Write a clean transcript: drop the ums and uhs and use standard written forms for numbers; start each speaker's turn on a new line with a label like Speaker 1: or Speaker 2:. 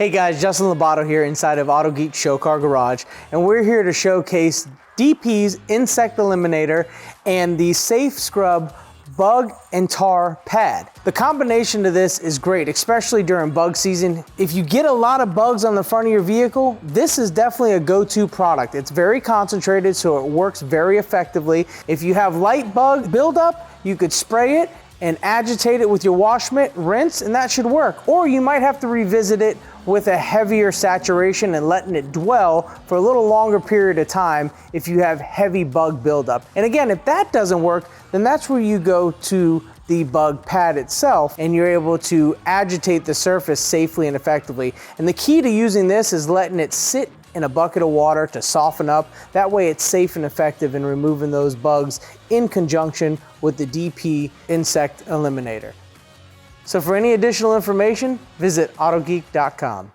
Speaker 1: Hey guys, Justin Labato here inside of Autogeek Show Car Garage, and we're here to showcase DP's Insect Eliminator and the Safe Scrub Bug and Tar Pad. The combination of this is great, especially during bug season. If you get a lot of bugs on the front of your vehicle, this is definitely a go-to product. It's very concentrated, so it works very effectively. If you have light bug buildup, you could spray it and agitate it with your wash mitt, rinse, and that should work. Or you might have to revisit it with a heavier saturation and letting it dwell for a little longer period of time if you have heavy bug buildup. And again, if that doesn't work, then that's where you go to the bug pad itself and you're able to agitate the surface safely and effectively. And the key to using this is letting it sit in a bucket of water to soften up. That way it's safe and effective in removing those bugs in conjunction with the DP Insect Eliminator. So for any additional information, visit autogeek.com.